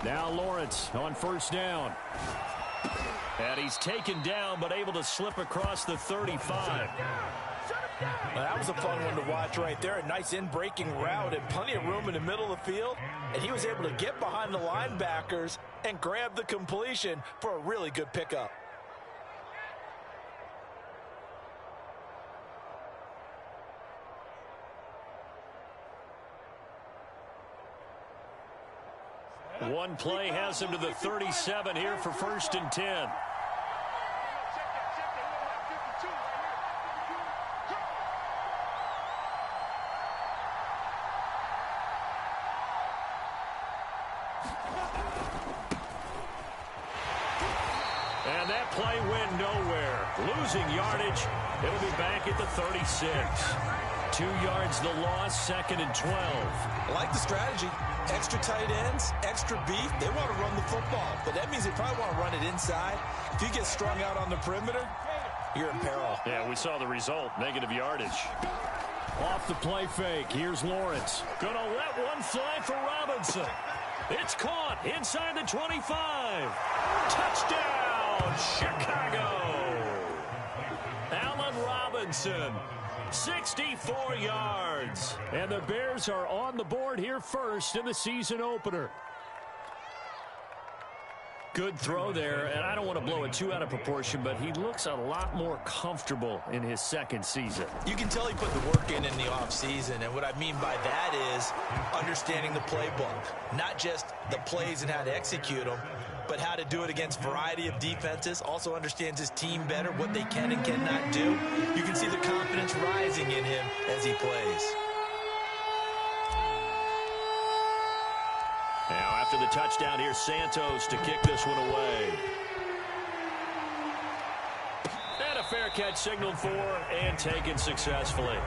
Now Lawrence on first down. And he's taken down, but able to slip across the 35. Well, that was a fun one to watch right there. A nice in-breaking route and plenty of room in the middle of the field. And he was able to get behind the linebackers and grab the completion for a really good pickup. One play has him to the 37 here for 1st and 10. And that play went nowhere. Losing yardage. It'll be back at the 36. 2 yards the loss, 2nd and 12. I like the strategy. Extra tight ends, extra beef. They want to run the football, but that means they probably want to run it inside. If you get strung out on the perimeter, you're in peril. Yeah, we saw the result, negative yardage. Off the play fake, here's Lawrence. Gonna let one fly for Robinson. It's caught inside the 25. Touchdown, Chicago. Allen Robinson. 64 yards. And the Bears are on the board here first in the season opener. Good throw there, and I don't want to blow it too out of proportion, but he looks a lot more comfortable in his 2nd season. You can tell he put the work in the offseason, and what I mean by that is understanding the playbook. Not just the plays and how to execute them, but how to do it against a variety of defenses. Also understands his team better, what they can and cannot do. You can see the confidence rising in him as he plays. Now after the touchdown, here's Santos to kick this one away. And a fair catch signaled for and taken successfully.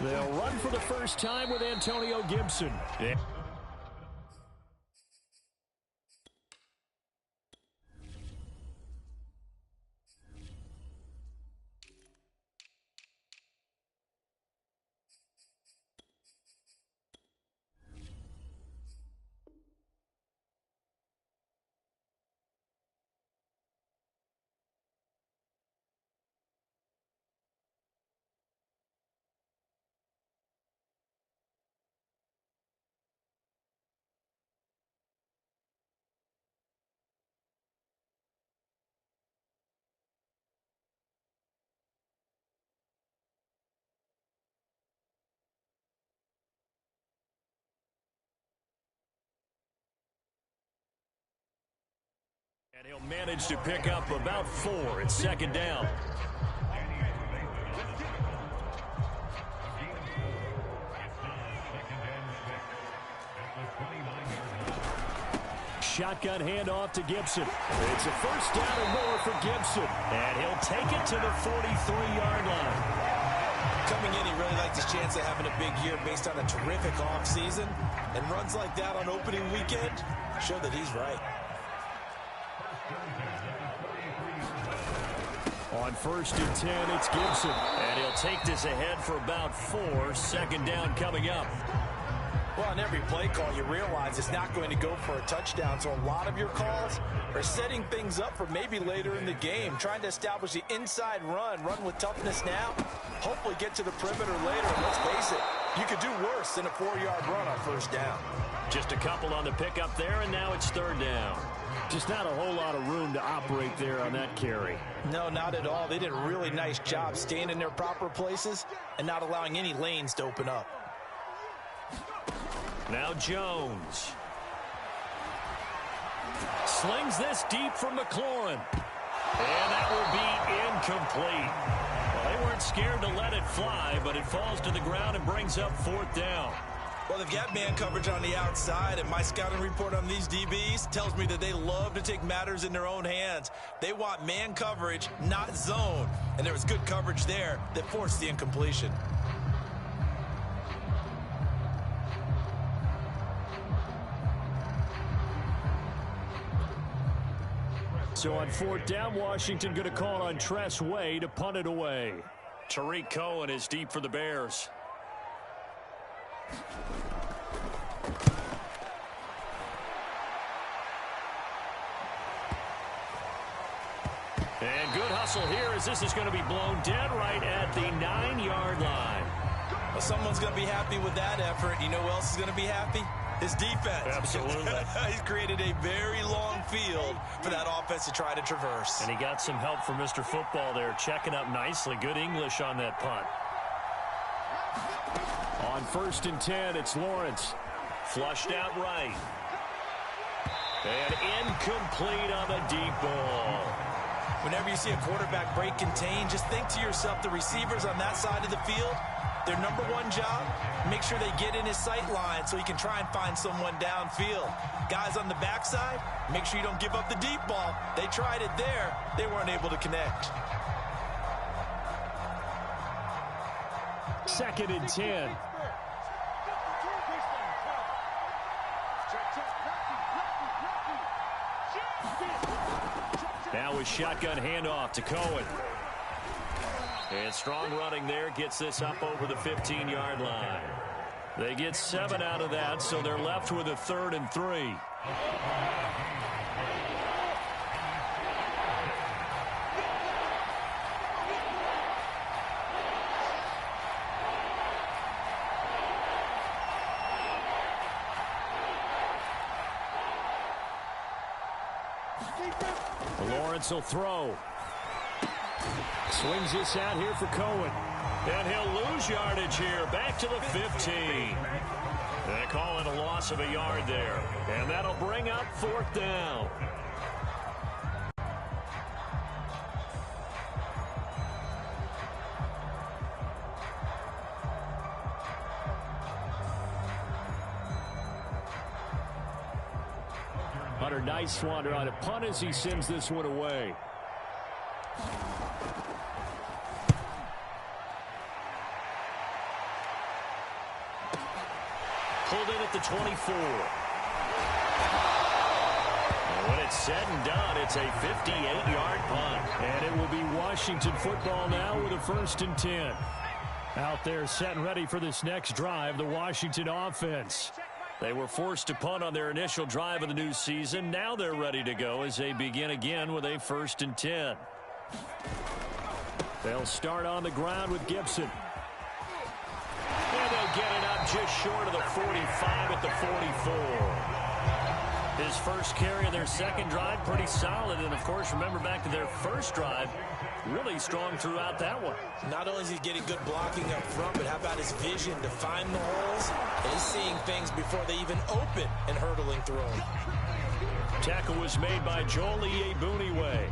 They'll run for the first time with Antonio Gibson. Yeah. And he'll manage to pick up about 4. It's 2nd down. Shotgun handoff to Gibson. It's a 1st down and more for Gibson. And he'll take it to the 43-yard line. Coming in, he really likes his chance of having a big year based on a terrific offseason. And runs like that on opening weekend show that he's right. On 1st and 10, it's Gibson. And he'll take this ahead for about 4. 2nd down coming up. Well, on every play call, you realize it's not going to go for a touchdown. So a lot of your calls are setting things up for maybe later in the game, trying to establish the inside run with toughness now, hopefully get to the perimeter later. And let's face it, you could do worse than a 4-yard run on 1st down. Just a couple on the pickup there, and now it's 3rd down. Just not a whole lot of room to operate there on that carry. No, not at all. They did a really nice job staying in their proper places and not allowing any lanes to open up. Now Jones. Slings this deep from McLaurin. And that will be incomplete. Well, they weren't scared to let it fly, but it falls to the ground and brings up 4th down. Well, they've got man coverage on the outside, and my scouting report on these DBs tells me that they love to take matters in their own hands. They want man coverage, not zone. And there was good coverage there that forced the incompletion. So on 4th down, Washington going to call on Tress Way to punt it away. Tariq Cohen is deep for the Bears. And good hustle here as this is going to be blown dead right at the 9-yard line. Well, someone's going to be happy with that effort. You know who else is going to be happy? His defense. Absolutely. He's created a very long field for that offense to try to traverse. And he got some help from Mr. Football there, checking up nicely. Good English on that punt. On 1st and 10, it's Lawrence. Flushed out right. And incomplete on the deep ball. Whenever you see a quarterback break contain, just think to yourself, the receivers on that side of the field, their number one job, make sure they get in his sight line so he can try and find someone downfield. Guys on the backside, make sure you don't give up the deep ball. They tried it there. They weren't able to connect. 2nd and 10. Now a shotgun handoff to Cohen. And strong running there gets this up over the 15-yard line. They get 7 out of that, so they're left with a 3rd and 3. Lawrence will throw. Swings this out here for Cohen. And he'll lose yardage here. Back to the 15. They call it a loss of a yard there. And that'll bring up 4th down. Hunter Nicewander on a punt as he sends this one away. Pulled in at the 24. And when it's said and done, it's a 58-yard punt. And it will be Washington football now with a 1st and 10. Out there set and ready for this next drive, the Washington offense. They were forced to punt on their initial drive of the new season. Now they're ready to go as they begin again with a 1st and 10. They'll start on the ground with Gibson. And they'll get it up just short of the 45 at the 44. His first carry of their second drive, pretty solid. And, of course, remember back to their first drive, really strong throughout that one. Not only is he getting good blocking up front, but how about his vision to find the holes? And he's seeing things before they even open and hurdling through them. Tackle was made by Joel Iyiegbuniwe.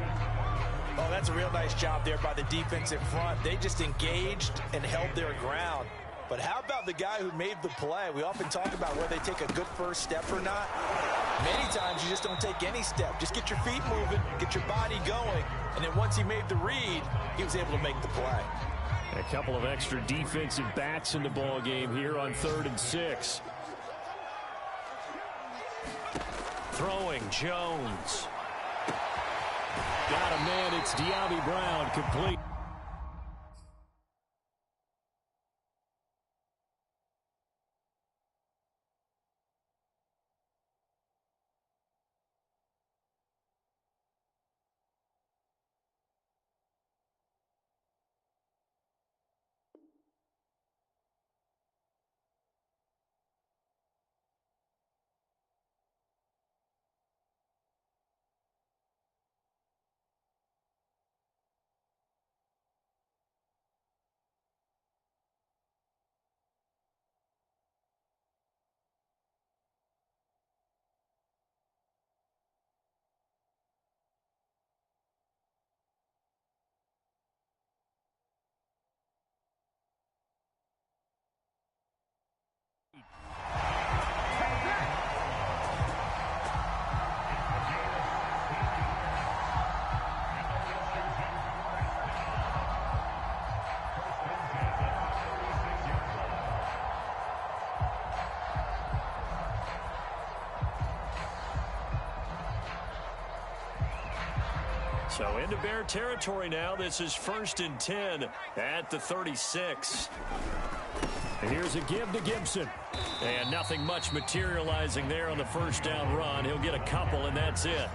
Oh, that's a real nice job there by the defensive front. They just engaged and held their ground. But how about the guy who made the play? We often talk about whether they take a good first step or not. Many times you just don't take any step. Just get your feet moving, get your body going, and then once he made the read, he was able to make the play. A couple of extra defensive backs in the ball game here on 3rd and 6. Throwing Jones. Got a man, it's De'Ami Brown, complete. So into Bear territory now. This is 1st and 10 at the 36. And here's a give to Gibson. And nothing much materializing there on the first down run. He'll get a couple, and that's it.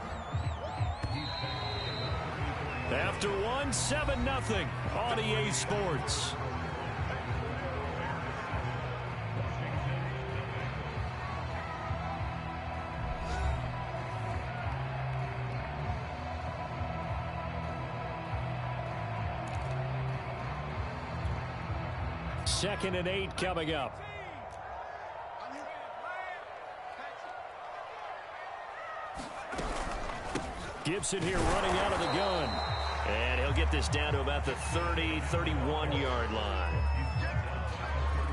After one, 7-0 on EA Sports. Second and 8 coming up. Gibson here running out of the gun. And he'll get this down to about the 30, 31-yard line.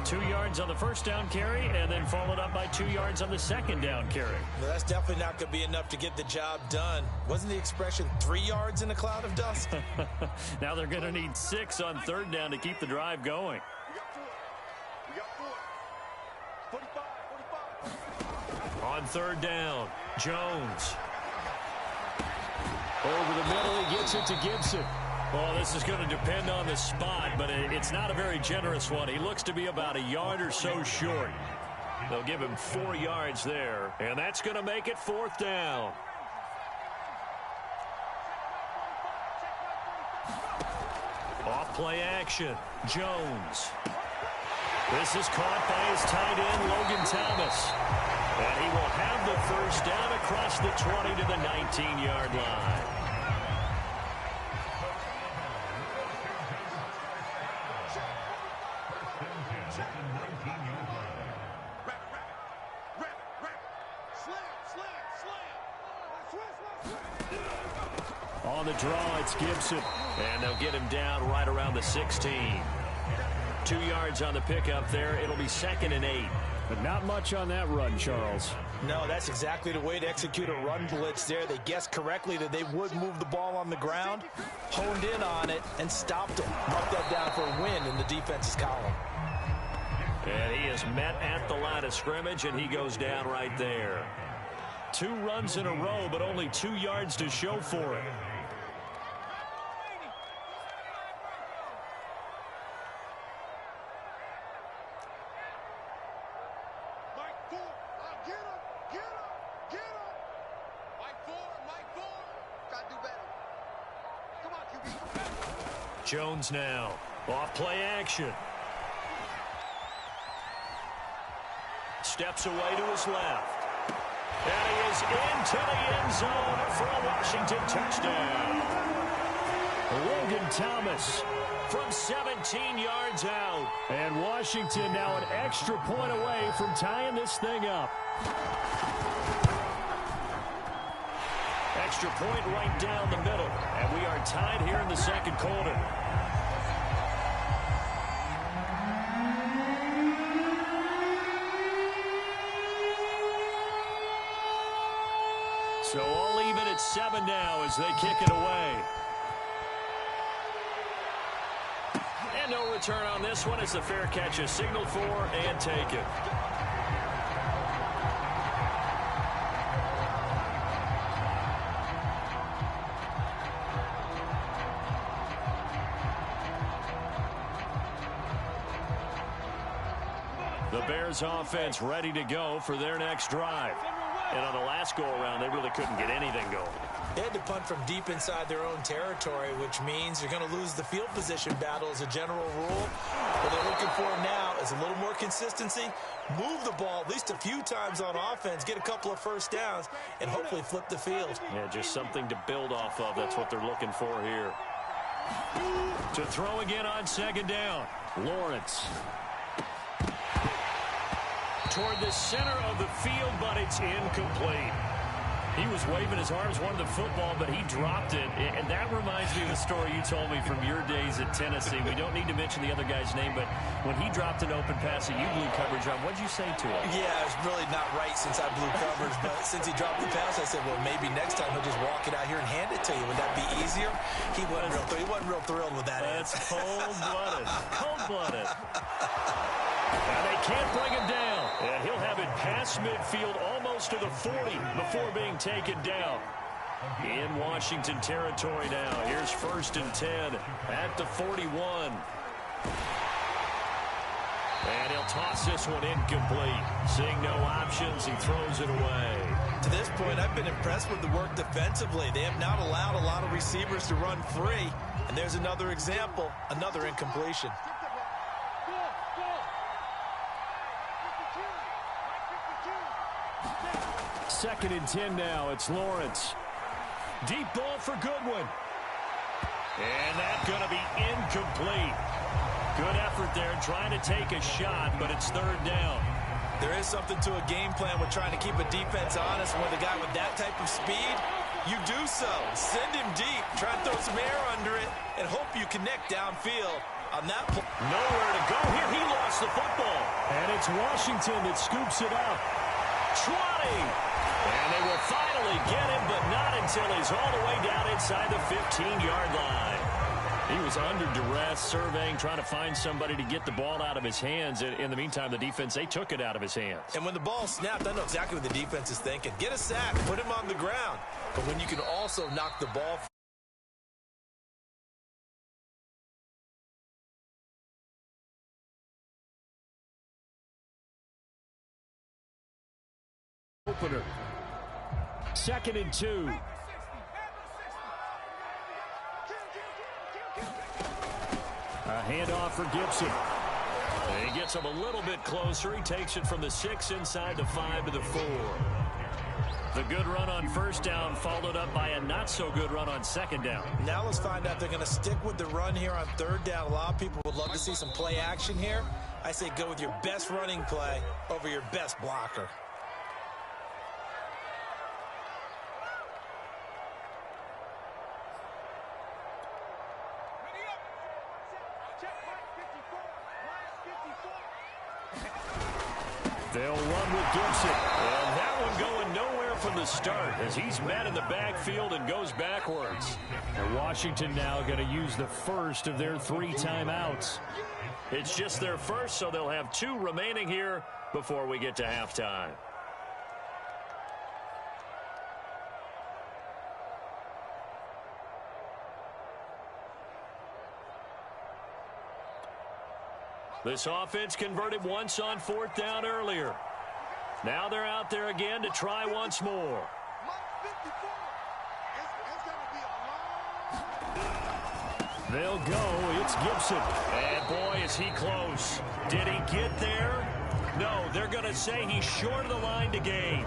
2 yards on the first down carry, and then followed up by 2 yards on the second down carry. Well, that's definitely not going to be enough to get the job done. Wasn't the expression 3 yards in a cloud of dust? Now they're going to need 6 on third down to keep the drive going. On third down, Jones. Over the middle, he gets it to Gibson. Well, this is going to depend on the spot, but it's not a very generous one. He looks to be about a yard or so short. They'll give him 4 yards there, and that's going to make it 4th down. Off play action, Jones. This is caught by his tight end, Logan Thomas. And he will have the first down across the 20 to the 19-yard line. On the draw, it's Gibson. And they'll get him down right around the 16. 2 yards on the pickup there. It'll be 2nd and 8. But not much on that run, Charles. No, that's exactly the way to execute a run blitz there. They guessed correctly that they would move the ball on the ground, honed in on it, and stopped it. Marked that down for a win in the defense's column. And he is met at the line of scrimmage, and he goes down right there. 2 runs in a row, but only 2 yards to show for it. Jones now. Off play action. Steps away to his left. And he is into the end zone for a Washington touchdown. Logan Thomas from 17 yards out. And Washington now an extra point away from tying this thing up. Extra point right down the middle. And we are tied here in the second quarter. So all even at 7 now as they kick it away. And no return on this one as the fair catch is signaled for and taken. The Bears offense ready to go for their next drive. And on the last go-around, they really couldn't get anything going. They had to punt from deep inside their own territory, which means they're going to lose the field position battle as a general rule. What they're looking for now is a little more consistency, move the ball at least a few times on offense, get a couple of first downs, and hopefully flip the field. Yeah, just something to build off of. That's what they're looking for here. To throw again on second down. Lawrence. Toward the center of the field, but it's incomplete. He was waving his arms, wanted the football, but he dropped it. And that reminds me of the story you told me from your days at Tennessee. We don't need to mention the other guy's name, but when he dropped an open pass that you blew coverage on, what'd you say to him? Yeah, it's really not right since I blew coverage, but since he dropped the pass, I said, well, maybe next time he'll just walk it out here and hand it to you. Would that be easier? He wasn't real thrilled with that answer. That's cold-blooded. Cold-blooded. And they can't bring him down. And he'll have it past midfield almost to the 40 before being taken down. In Washington territory now. Here's 1st and 10 at the 41. And he'll toss this one incomplete. Seeing no options, he throws it away. To this point, I've been impressed with the work defensively. They have not allowed a lot of receivers to run free. And there's another example, another incompletion. 2nd and 10 now. It's Lawrence. Deep ball for Goodwin. And that's going to be incomplete. Good effort there trying to take a shot, but it's 3rd down. There is something to a game plan with trying to keep a defense honest. With a guy with that type of speed, you do so. Send him deep. Try and throw some air under it and hope you connect downfield. On that play. Nowhere to go here. He lost the football. And it's Washington that scoops it up. 20. And they will finally get him, but not until he's all the way down inside the 15-yard line. He was under duress, surveying, trying to find somebody to get the ball out of his hands. In the meantime, the defense, they took it out of his hands. And when the ball snapped, I know exactly what the defense is thinking. Get a sack, put him on the ground. But when you can also knock the ball opener. 2nd and 2. A handoff for Gibson. He gets him a little bit closer. He takes it from the 6 inside the 5 to the 4. The good run on 1st down followed up by a not-so-good run on 2nd down. Now let's find out if they're going to stick with the run here on 3rd down. A lot of people would love to see some play action here. I say go with your best running play over your best blocker. They'll run with Gibson. And that one going nowhere from the start as he's met in the backfield and goes backwards. And Washington now going to use the first of their 3 timeouts. It's just their first, so they'll have 2 remaining here before we get to halftime. This offense converted once on 4th down earlier. Now they're out there again to try once more. They'll go. It's Gibson. And boy, is he close. Did he get there? No, they're going to say he's short of the line to gain.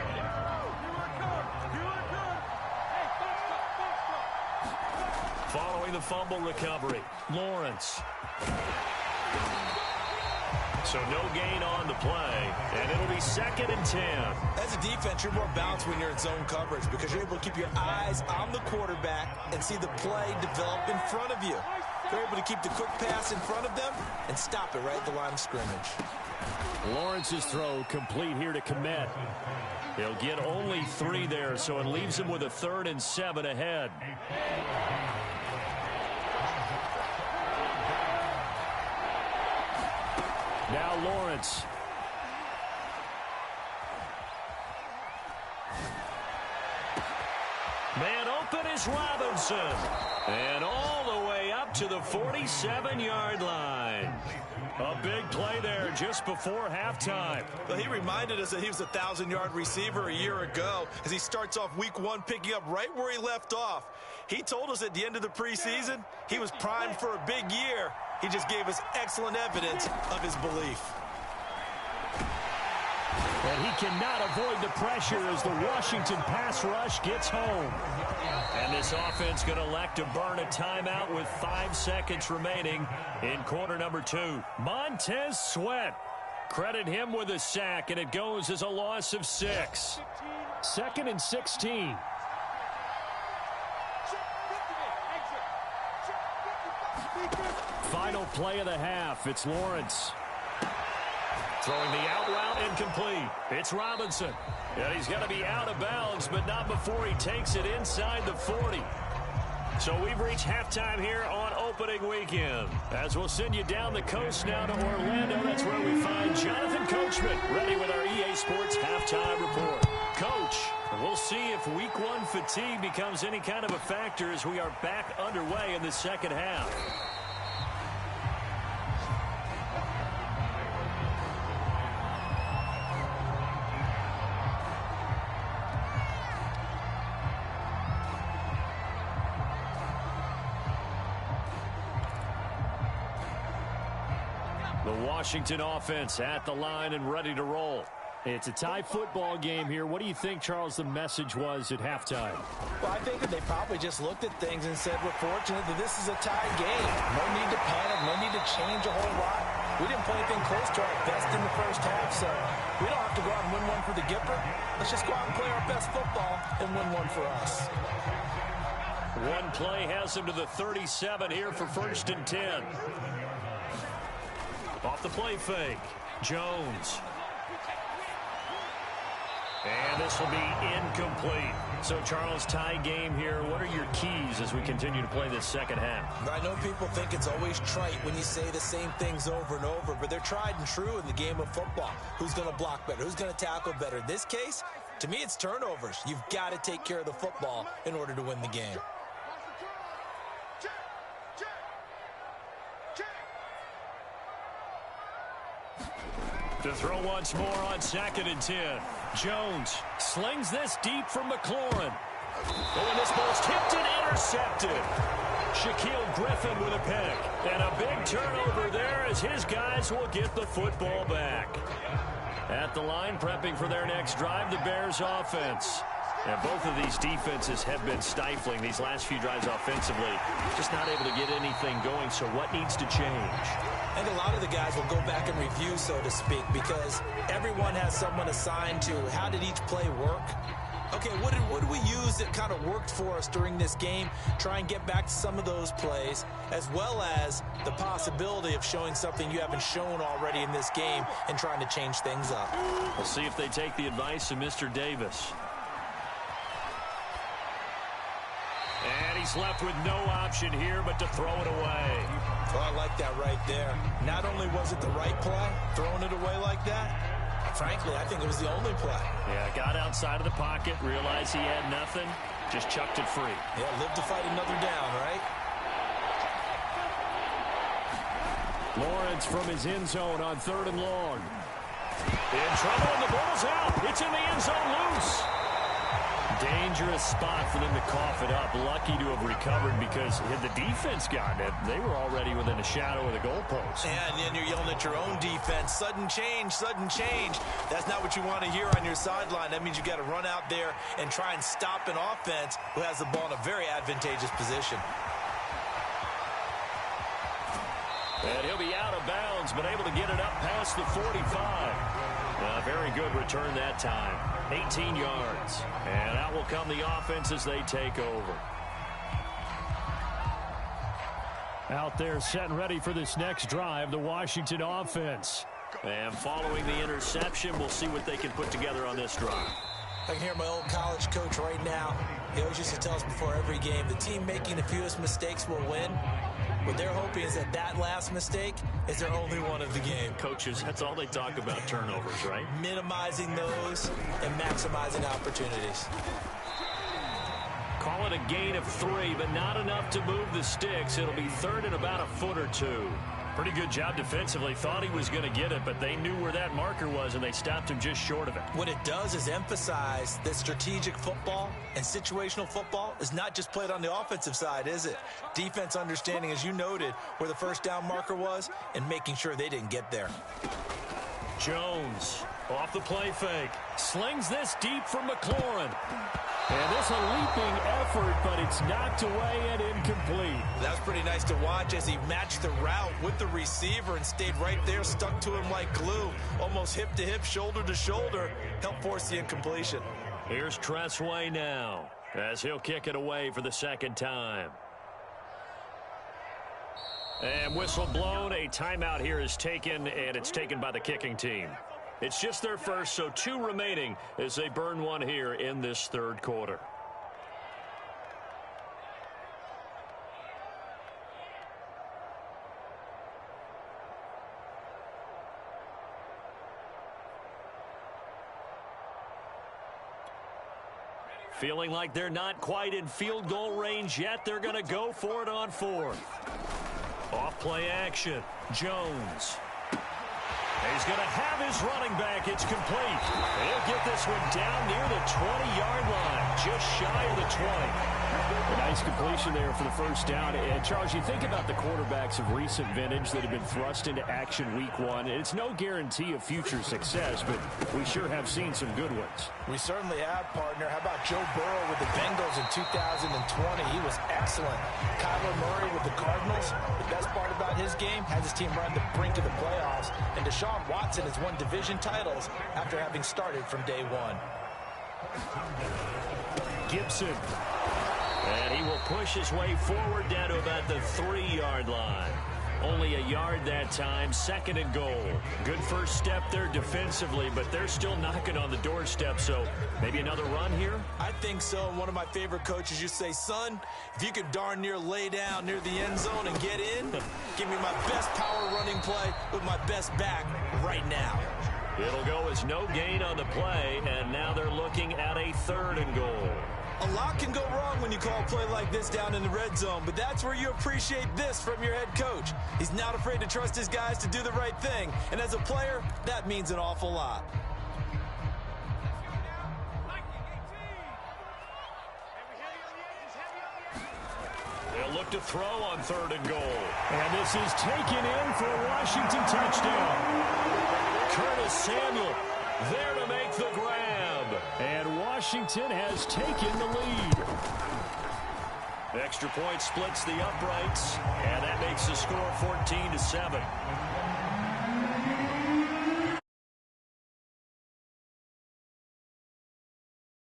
Following the fumble recovery, Lawrence. So no gain on the play, and it'll be 2nd and 10. As a defense, you're more balanced when you're in zone coverage because you're able to keep your eyes on the quarterback and see the play develop in front of you. You're able to keep the quick pass in front of them and stop it right at the line of scrimmage. Lawrence's throw complete here to Komet. He'll get only 3 there, so it leaves him with a 3rd and 7 ahead. Now Lawrence. Man open is Robinson. And all the way up to the 47-yard line. A big play there just before halftime. Well, he reminded us that he was a 1,000-yard receiver a year ago as he starts off week 1 picking up right where he left off. He told us at the end of the preseason he was primed for a big year. He just gave us excellent evidence of his belief. And he cannot avoid the pressure as the Washington pass rush gets home. And this offense going to elect to burn a timeout with 5 seconds remaining in quarter number 2. Montez Sweat. Credit him with a sack, and it goes as a loss of 6. 2nd and 16. Final play of the half. It's Lawrence. Throwing the out route incomplete. It's Robinson. And he's going to be out of bounds, but not before he takes it inside the 40. So we've reached halftime here on opening weekend. As we'll send you down the coast now to Orlando, that's where we find Jonathan Coachman ready with our EA Sports halftime report. Coach, We'll see if week one fatigue becomes any kind of a factor as we are back underway in the second half. The Washington offense at the line and ready to roll. It's a tie football game here. What do you think, Charles, the message was at halftime? Well, I think that they probably just looked at things and said, we're fortunate that this is a tie game. No need to panic, no need to change a whole lot. We didn't play anything close to our best in the first half, so we don't have to go out and win one for the Gipper. Let's just go out and play our best football and win one for us. One play has him to the 37 here for 1st and 10. Off the play fake, Jones. And this will be incomplete. So, Charles, tie game here. What are your keys as we continue to play this second half? I know people think it's always trite when you say the same things over and over, but they're tried and true in the game of football. Who's going to block better? Who's going to tackle better? In this case, to me, it's turnovers. You've got to take care of the football in order to win the game. To throw once more on 2nd and 10. Jones slings this deep from McLaurin. Oh, and this ball's tipped and intercepted. Shaquille Griffin with a pick. And a big turnover there as his guys will get the football back. At the line, prepping for their next drive, the Bears offense. And both of these defenses have been stifling these last few drives offensively. Just not able to get anything going, so what needs to change? I think a lot of the guys will go back and review, so to speak, because everyone has someone assigned to how did each play work. Okay, what did we use that kind of worked for us during this game? Try and get back to some of those plays, as well as the possibility of showing something you haven't shown already in this game and trying to change things up. We'll see if they take the advice of Mr. Davis. And he's left with no option here but to throw it away. Oh, I like that right there. Not only was it the right play, throwing it away like that, frankly, I think it was the only play. Yeah, got outside of the pocket, realized he had nothing, just chucked it free. Yeah, live to fight another down, right? Lawrence from his end zone on 3rd and long. In trouble, and the ball's out. It's in the end zone loose. Dangerous spot for them to cough it up. Lucky to have recovered because had the defense gotten it, they were already within a shadow of the goalpost. And then you're yelling at your own defense. Sudden change, sudden change. That's not what you want to hear on your sideline. That means you got to run out there and try and stop an offense who has the ball in a very advantageous position. And he'll be out of bounds, but able to get it up past the 45. Very good return that time. 18 yards. And out will come the offense as they take over. Out there set and ready for this next drive, the Washington offense. And following the interception, we'll see what they can put together on this drive. I can hear my old college coach right now. He always used to tell us before every game, the team making the fewest mistakes will win. What they're hoping is that that last mistake is their only one of the game. Coaches, that's all they talk about, turnovers, right? Minimizing those and maximizing opportunities. Call it a gain of 3, but not enough to move the sticks. It'll be 3rd and about a foot or 2. Pretty good job defensively. Thought he was going to get it, but they knew where that marker was, and they stopped him just short of it. What it does is emphasize that strategic football and situational football is not just played on the offensive side, is it? Defense understanding, as you noted, where the first down marker was and making sure they didn't get there. Jones off the play fake. Slings this deep from McLaurin. And this a leaping effort, but it's knocked away and incomplete. That's pretty nice to watch as he matched the route with the receiver and stayed right there, stuck to him like glue. Almost hip to hip, shoulder to shoulder. Helped force the incompletion. Here's Tressway now as he'll kick it away for the second time. And whistle blown. A timeout here is taken, and it's taken by the kicking team. It's just their first, so 2 remaining as they burn one here in this 3rd quarter. Feeling like they're not quite in field goal range yet. They're going to go for it on 4th. Off play action. Jones. He's going to have his running back. It's complete. He'll get this one down near the 20-yard line, just shy of the 20. A nice completion there for the first down. And Charles, you think about the quarterbacks of recent vintage that have been thrust into action week 1. It's no guarantee of future success, but we sure have seen some good ones. We certainly have, partner. How about Joe Burrow with the Bengals in 2020? He was excellent. Kyler Murray with the Cardinals. The best part about his game, has his team run the brink of the playoffs. And Deshaun Watson has won division titles after having started from day 1. Gibson. And he will push his way forward down to about the 3-yard line. Only a yard that time, 2nd and goal. Good first step there defensively, but they're still knocking on the doorstep, so maybe another run here? I think so. And one of my favorite coaches used to say, son, if you could darn near lay down near the end zone and get in, give me my best power running play with my best back right now. It'll go as no gain on the play, and now they're looking at a 3rd and goal. A lot can go wrong when you call a play like this down in the red zone, but that's where you appreciate this from your head coach. He's not afraid to trust his guys to do the right thing, and as a player, that means an awful lot. They'll look to throw on 3rd and goal. And this is taken in for a Washington touchdown. Curtis Samuel there to make the grab. And Washington has taken the lead. Extra point splits the uprights, and that makes the score 14-7.